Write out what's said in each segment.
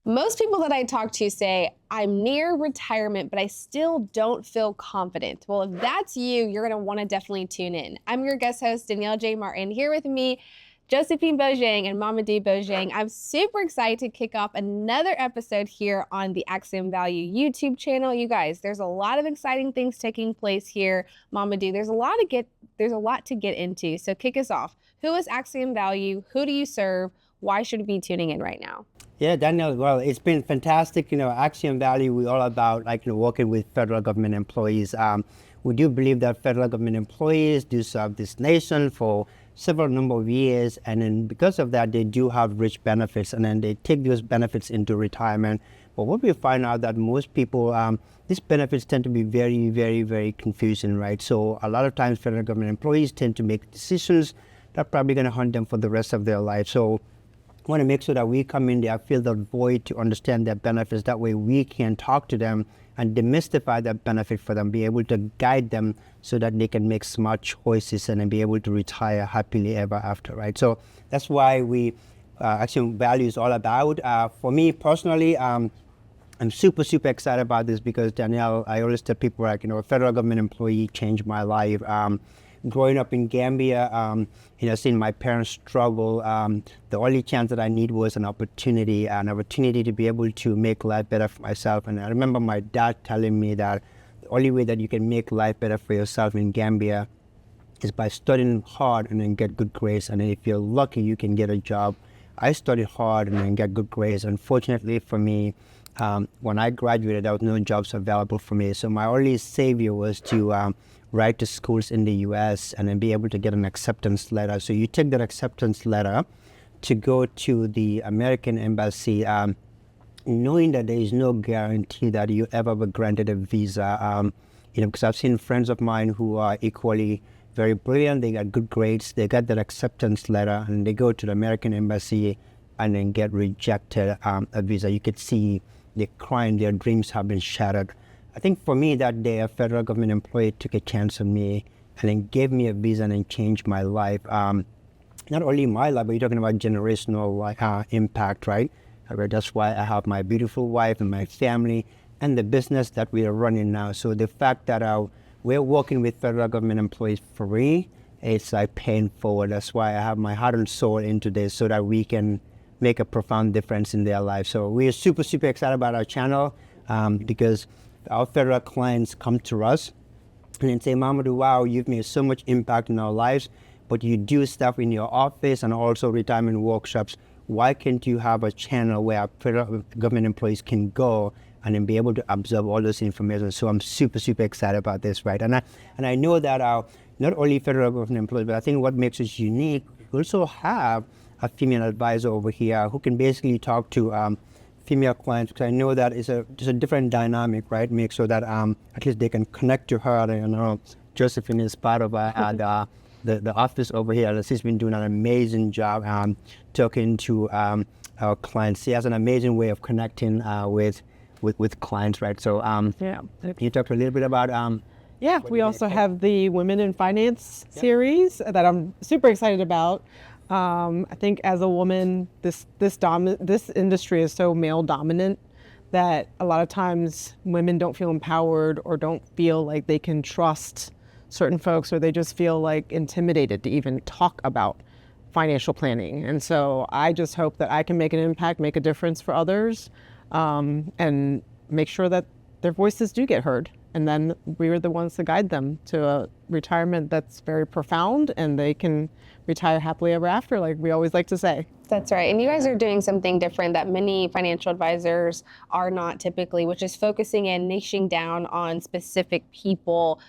Most people that I talk to say, I'm near retirement, but I still don't feel confident. Well, if that's you, you're going to want to definitely tune in. I'm your guest host, Danielle Martin. Here with me, Josephine Bojang and Momodou Bojang. I'm super excited to kick off another episode here on the Axiom Value YouTube channel. You guys, there's a lot of exciting things taking place here. Momodou, there's a lot to get into. So kick us off. Who is Axiom Value? Who do you serve? Why should we be tuning in right now? Yeah, Daniel, well, it's been fantastic. Axiom Value, we're all about working with federal government employees. We do believe that federal government employees do serve this nation for several number of years, and then because of that, they do have rich benefits, and then they take those benefits into retirement. But what we find out that most people, these benefits tend to be very, very, very confusing, right? So a lot of times federal government employees tend to make decisions that are probably going to haunt them for the rest of their life. So want to make sure that we come in there, fill that void to understand their benefits. That way we can talk to them and demystify that benefit for them, be able to guide them so that they can make smart choices and then be able to retire happily ever after, right? So that's why we Axiom Value is all about. For me personally, I'm super, super excited about this because Danielle, I always tell people a federal government employee changed my life. Growing up in Gambia, seeing my parents struggle, the only chance that I need was an opportunity to be able to make life better for myself. And I remember my dad telling me that the only way that you can make life better for yourself in Gambia is by studying hard and then get good grades. And then if you're lucky, you can get a job. I studied hard and then get good grades. Unfortunately for me, when I graduated, there was no jobs available for me. So my only savior was to write to schools in the US and then be able to get an acceptance letter. So you take that acceptance letter to go to the American embassy, knowing that there is no guarantee that you ever be granted a visa. Because I've seen friends of mine who are equally very brilliant, they got good grades, they got that acceptance letter, and they go to the American embassy and then get rejected a visa. You could see they're crying, their dreams have been shattered. I think for me that day, a federal government employee took a chance on me and then gave me a visa and then changed my life. Not only my life, but you're talking about generational impact, right? That's why I have my beautiful wife and my family and the business that we are running now. So the fact that we're working with federal government employees free, it's like paying forward. That's why I have my heart and soul into this so that we can make a profound difference in their life. So we are super, super excited about our channel because our federal clients come to us and say, Momodou, wow, you've made so much impact in our lives, but you do stuff in your office and also retirement workshops. Why can't you have a channel where federal government employees can go and then be able to absorb all this information? So I'm super, super excited about this, right? And I know that not only federal government employees, but I think what makes us unique, we also have a female advisor over here who can basically talk to female clients, because I know that it's just a different dynamic, right? Make sure that at least they can connect to her. Josephine is part of the office over here. She's been doing an amazing job talking to our clients. She has an amazing way of connecting with clients, right? So Yeah. can you talk a little bit about Yeah, we also have the Women in Finance series that I'm super excited about. I think as a woman, this industry is so male dominant that a lot of times women don't feel empowered or don't feel like they can trust certain folks, or they just feel like intimidated to even talk about financial planning. And so I just hope that I can make an impact, make a difference for others, and make sure that their voices do get heard. And then we're the ones to guide them to a retirement that's very profound, and they can retire happily ever after, like we always like to say. That's right. And you guys are doing something different that many financial advisors are not typically, which is focusing and niching down on specific people,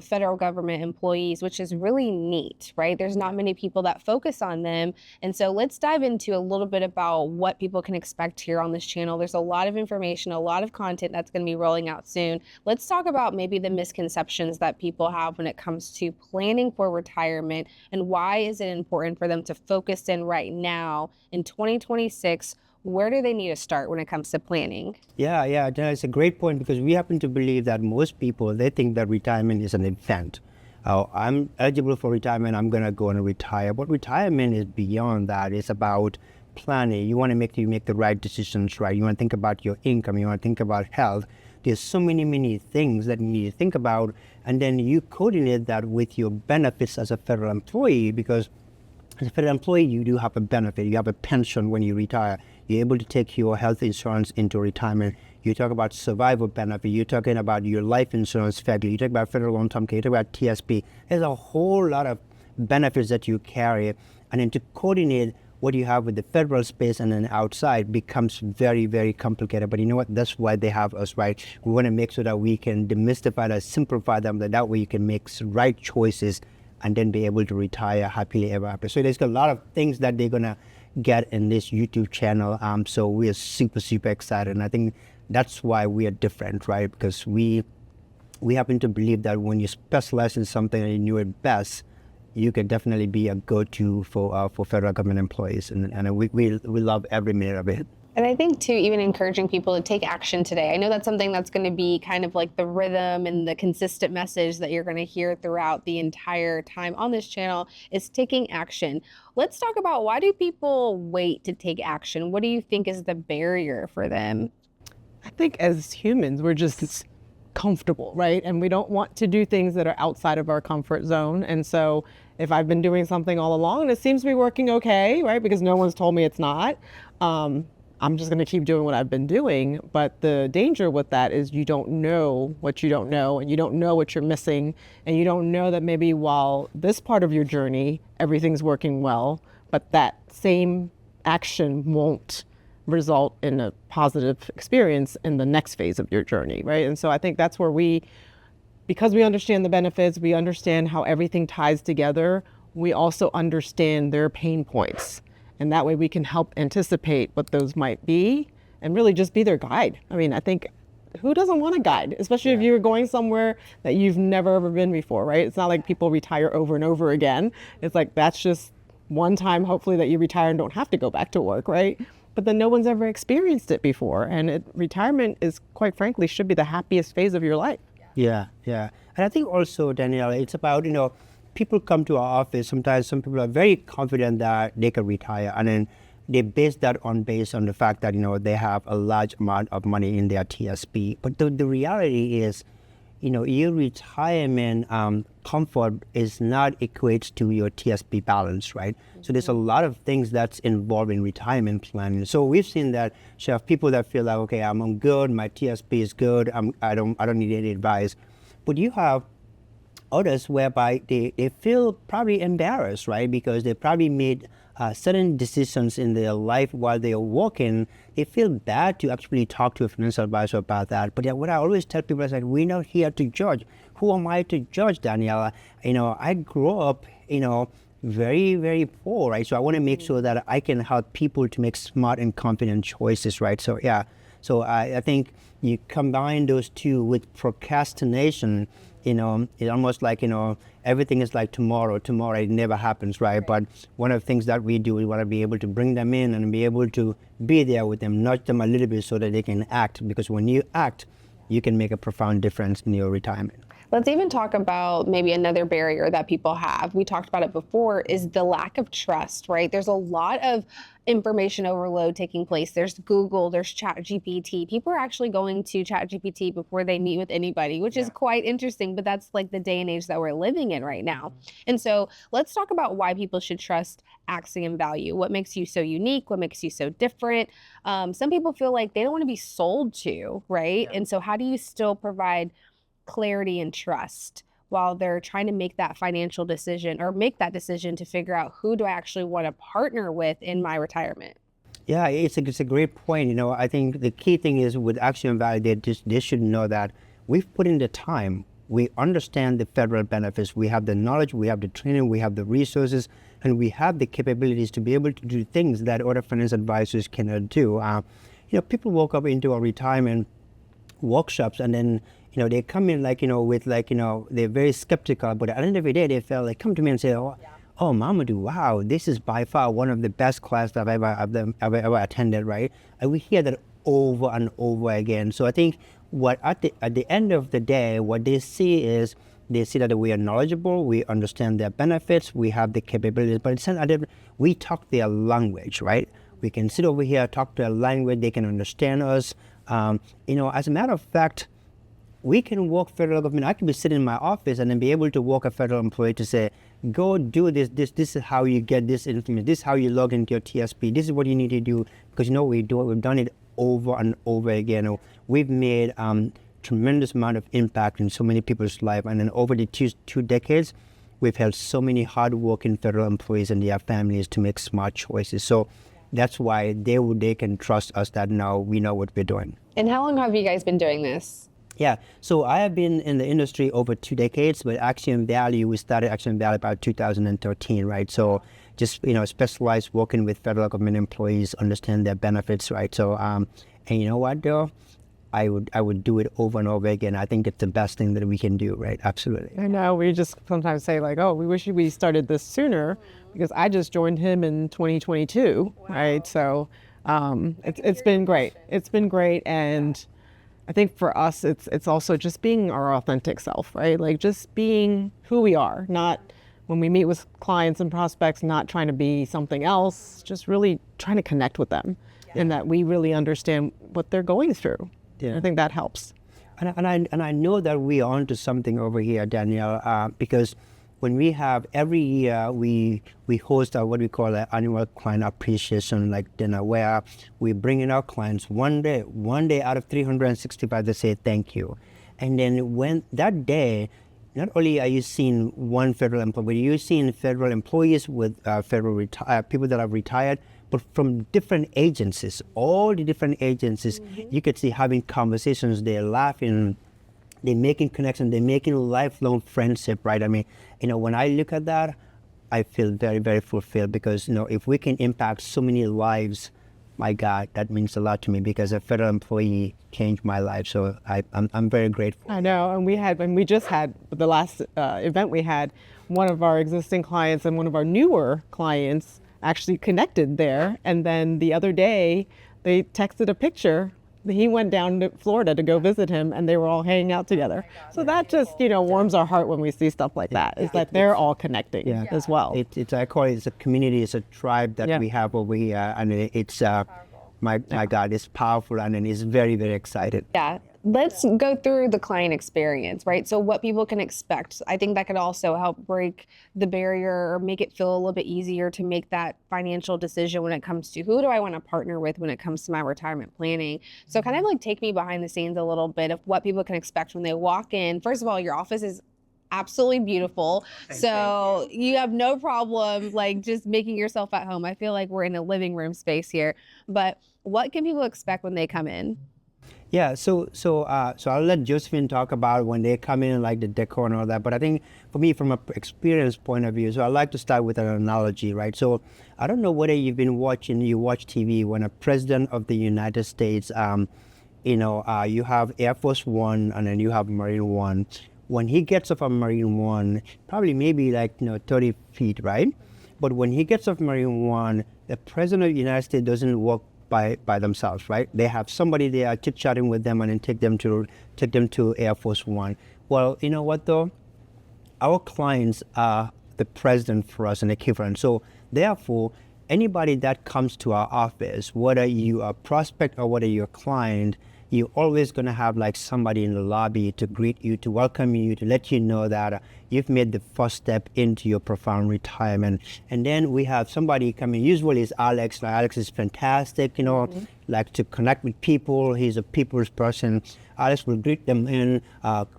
federal government employees, which is really neat, right? There's not many people that focus on them. And so let's dive into a little bit about what people can expect here on this channel. There's a lot of information, a lot of content that's going to be rolling out soon. Let's talk about maybe the misconceptions that people have when it comes to planning for retirement, and why is it important for them to focus in right now in 2026? Where do they need to start when it comes to planning? Yeah, that's a great point, because we happen to believe that most people, they think that retirement is an event. I'm eligible for retirement, I'm gonna go and retire. But retirement is beyond that. It's about planning, you want to make the right decisions, right? You want to think about your income, you want to think about health. There's so many things that you need to think about, and then you coordinate that with your benefits as a federal employee, because as a federal employee, you do have a benefit. You have a pension when you retire. You're able to take your health insurance into retirement. You talk about survival benefit. You're talking about your life insurance federally. You talk about federal long-term care. You talk about TSP. There's a whole lot of benefits that you carry. And then to coordinate what you have with the federal space and then outside becomes very complicated. But you know what? That's why they have us, right? We want to make sure that we can demystify that, simplify them, that way you can make right choices and then be able to retire happily ever after. So there's a lot of things that they're gonna get in this YouTube channel. So we are super excited, and I think that's why we are different, right? Because we happen to believe that when you specialize in something and you know it best, you can definitely be a go-to for federal government employees, and we love every minute of it. And I think, too, even encouraging people to take action today. I know that's something that's going to be kind of like the rhythm and the consistent message that you're going to hear throughout the entire time on this channel is taking action. Let's talk about, why do people wait to take action? What do you think is the barrier for them? I think as humans, we're just comfortable, right? And we don't want to do things that are outside of our comfort zone. And so if I've been doing something all along and it seems to be working okay, right? Because no one's told me it's not, I'm just going to keep doing what I've been doing. But the danger with that is you don't know what you don't know, and you don't know what you're missing, and you don't know that maybe while this part of your journey, everything's working well, but that same action won't result in a positive experience in the next phase of your journey, right? And so I think that's where because we understand the benefits, we understand how everything ties together, we also understand their pain points. And that way we can help anticipate what those might be and really just be their guide. I mean, I think, who doesn't want a guide, especially if you're going somewhere that you've never ever been before, right? It's not like people retire over and over again. It's like, that's just one time, hopefully, that you retire and don't have to go back to work, right? But then no one's ever experienced it before. And retirement is, quite frankly, should be the happiest phase of your life. Yeah. And I think also, Danielle, it's about, people come to our office. Sometimes some people are very confident that they can retire, and then they base that based on the fact that they have a large amount of money in their TSP. But the reality is, your retirement comfort is not equates to your TSP balance, right? So there's a lot of things that's involved in retirement planning. So we've seen that you have people that feel like, okay, I'm good, my TSP is good, I don't need any advice. But you have others whereby they feel probably embarrassed, right? Because they probably made certain decisions in their life while they are working. They feel bad to actually talk to a financial advisor about that. But what I always tell people is that we're not here to judge. Who am I to judge, Daniela? I grew up, very poor, right? So I want to make sure that I can help people to make smart and confident choices, right? So so I think you combine those two with procrastination. It's almost like, everything is like tomorrow, it never happens, right? But one of the things that we do, we want to be able to bring them in and be able to be there with them, nudge them a little bit so that they can act, because when you act, you can make a profound difference in your retirement. Let's even talk about maybe another barrier that people have. We talked about it before, is the lack of trust, right? There's a lot of information overload taking place. There's Google, there's ChatGPT. People are actually going to ChatGPT before they meet with anybody, which is quite interesting, but that's like the day and age that we're living in right now. And so let's talk about why people should trust Axiom Value. What makes you so unique? What makes you so different? Some people feel like they don't want to be sold to, right? And so how do you still provide clarity and trust while they're trying to make that financial decision, or make that decision to figure out, who do I actually want to partner with in my retirement? Yeah, it's a great point. I think the key thing is with Axiom Value, they should know that we've put in the time. We understand the federal benefits. We have the knowledge, we have the training, we have the resources, and we have the capabilities to be able to do things that other financial advisors cannot do. People walk up into our retirement workshops, and then they come in they're very skeptical, but at the end of the day, they felt like, come to me and say, oh, Momodou, wow, this is by far one of the best classes I've ever attended, right? And we hear that over and over again. So I think at the end of the day, what they see is, they see that we are knowledgeable, we understand their benefits, we have the capabilities, but we talk their language, right? We can sit over here, talk to a language, they can understand us. As a matter of fact, we can walk federal government. I can be sitting in my office and then be able to walk a federal employee to say, go do this. This is how you get this information. This is how you log into your TSP. This is what you need to do. Because we've done it over and over again. We've made tremendous amount of impact in so many people's life. And then over the two decades, we've helped so many hardworking federal employees and their families to make smart choices. So that's why they can trust us that now we know what we're doing. And how long have you guys been doing this? Yeah, so I have been in the industry over 2 decades, but Axiom Value, we started Axiom Value about 2013, right? So just, specialized working with federal government employees, understand their benefits, right? So, and you know what, though? I would do it over and over again. I think it's the best thing that we can do, right? Absolutely. I know, we just sometimes say like, oh, we wish we started this sooner because I just joined him in 2022, right? So it's been great. It's been great. And I think for us, it's also just being our authentic self, right? Like just being who we are, not when we meet with clients and prospects, not trying to be something else, just really trying to connect with them and that we really understand what they're going through. Yeah. I think that helps. And I know that we are onto something over here, Danielle, because when we have every year we host what we call an annual client appreciation dinner, where we bring in our clients one day out of 365 to say thank you. And then when that day, not only are you seeing one federal employee, but you're seeing federal employees with federal people that have retired, but from different agencies, all the different agencies. You could see having conversations, they're laughing, they're making connections, they're making lifelong friendship, right? I mean, when I look at that, I feel very, very fulfilled because, if we can impact so many lives, my God, that means a lot to me because a federal employee changed my life. So I'm very grateful. I know, and we just had the last event we had, one of our existing clients and one of our newer clients actually connected there. And then the other day, they texted a picture. He went down to Florida to go visit him, and they were all hanging out together. So that just, warms our heart when we see stuff like that. It's like they're all connecting as well. I call it, it's a community, it's a tribe that we have over here, and it's my God, it's powerful, and it's very, very excited. Yeah. Let's go through the client experience, right? So what people can expect. I think that could also help break the barrier or make it feel a little bit easier to make that financial decision when it comes to who do I want to partner with when it comes to my retirement planning. So kind of take me behind the scenes a little bit of what people can expect when they walk in. First of all, your office is absolutely beautiful. So you have no problem just making yourself at home. I feel like we're in a living room space here. But what can people expect when they come in? Yeah, so I'll let Josephine talk about when they come in, the decor and all that. But I think for me, from an experience point of view, so I like to start with an analogy, right? So I don't know whether you watch TV when a president of the United States, you have Air Force One and then you have Marine One. When he gets off of Marine One, probably maybe 30 feet, right? But when he gets off Marine One, the president of the United States doesn't walk by themselves, right? They have somebody there chit-chatting with them and then take them to Air Force One. Well, you know what though? Our clients are the president for us and the equivalent. So therefore, anybody that comes to our office, whether you are a prospect or whether you're a client, you're always going to have somebody in the lobby to greet you, to welcome you, to let you know that you've made the first step into your profound retirement. And then we have somebody coming, usually it's Alex. Alex is fantastic, to connect with people. He's a people's person. Alex will greet them in,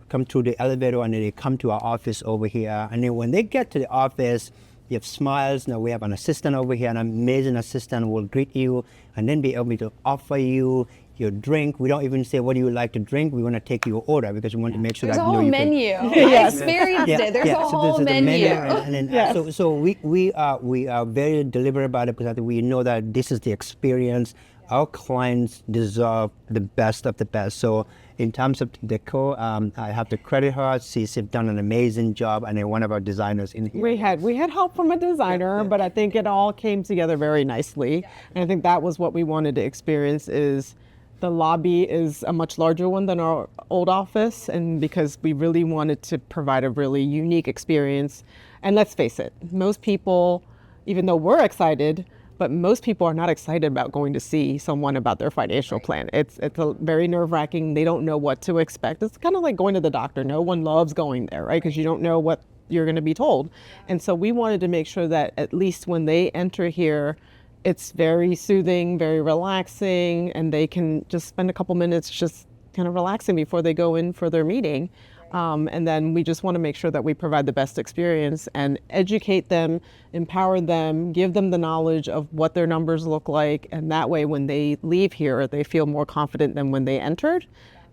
come through the elevator, and then they come to our office over here. And then when they get to the office, you have smiles. Now we have an assistant over here, an amazing assistant will greet you and then be able to offer you your drink. We don't even say, what do you like to drink? We want to take your order because we want to make sure there's that a whole menu. I experienced it. There's a whole menu. So we are very deliberate about it because we know that this is the experience. Our clients deserve the best of the best. So in terms of decor, I have to credit her. She's done an amazing job, and then one of our designers in here. We had help from a designer, but I think it all came together very nicely. And I think that was what we wanted to experience is the lobby is a much larger one than our old office, and because we really wanted to provide a really unique experience. And let's face it, most people, even though we're excited, but most people are not excited about going to see someone about their financial plan. It's a very nerve-wracking. They don't know what to expect. It's kind of like going to the doctor. No one loves going there, right? Because you don't know what you're going to be told. And so we wanted to make sure that at least when they enter here, it's very soothing, very relaxing, and they can just spend a couple minutes just kind of relaxing before they go in for their meeting. And then we just want to make sure that we provide the best experience and educate them, empower them, give them the knowledge of what their numbers look like. And that way, when they leave here, they feel more confident than when they entered.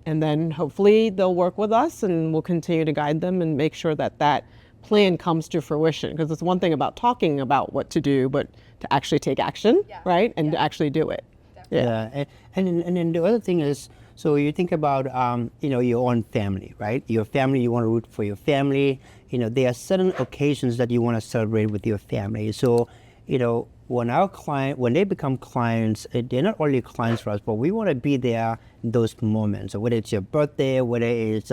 And then hopefully they'll work with us and we'll continue to guide them and make sure that that plan comes to fruition. Because it's one thing about talking about what to do, but to actually take action, right? And to actually do it. Yeah. And then the other thing is, so you think about, your own family, right? Your family, you want to root for your family. There are certain occasions that you want to celebrate with your family. So, when they become clients, they're not only clients for us, but we want to be there in those moments. So whether it's your birthday, whether it's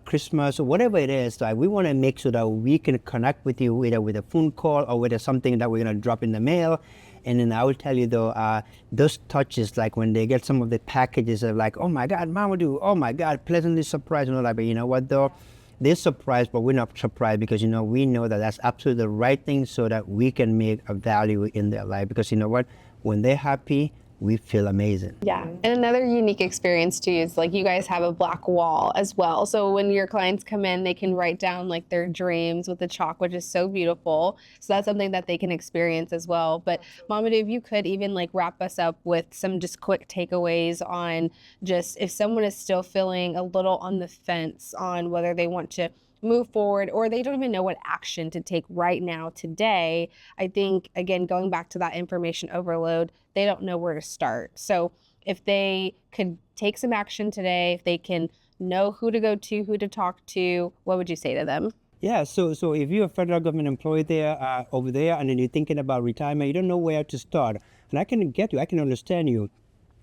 Christmas, or whatever it is, like we want to make sure that we can connect with you either with a phone call or with something that we're going to drop in the mail. And then I will tell you though, those touches, like when they get some of the packages, are like, oh my God, Momodou, oh my God, pleasantly surprised, and all that. But you know what though? They're surprised, but we're not surprised because we know that that's absolutely the right thing, so that we can make a value in their life. Because you know what? When they're happy, we feel amazing. Yeah. And another unique experience too is like you guys have a black wall as well. So when your clients come in, they can write down like their dreams with the chalk, which is so beautiful. So that's something that they can experience as well. But Momodou, if you could even like wrap us up with some just quick takeaways on just if someone is still feeling a little on the fence on whether they want to move forward or they don't even know what action to take right now today. I think, again, going back to that information overload, they don't know where to start. So if they could take some action today, if they can know who to go to, who to talk to, what would you say to them? Yeah, so if you're a federal government employee there, over there, and then you're thinking about retirement, you don't know where to start. And I can get you, I can understand you.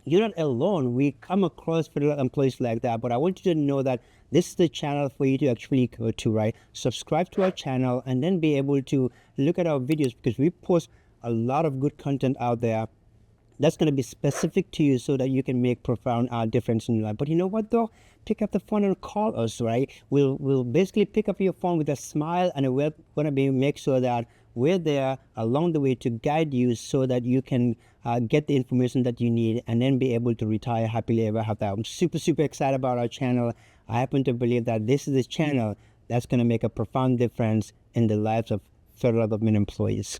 You're not alone. We come across federal employees like that, but I want you to know that this is the channel for you to actually go to, right? Subscribe to our channel and then be able to look at our videos, because we post a lot of good content out there that's going to be specific to you so that you can make profound difference in your life. But you know what though? Pick up the phone and call us, right? We'll basically pick up your phone with a smile, and we're going to make sure that we're there along the way to guide you so that you can get the information that you need and then be able to retire happily ever after. I'm super, super excited about our channel. I happen to believe that this is the channel that's going to make a profound difference in the lives of federal government employees.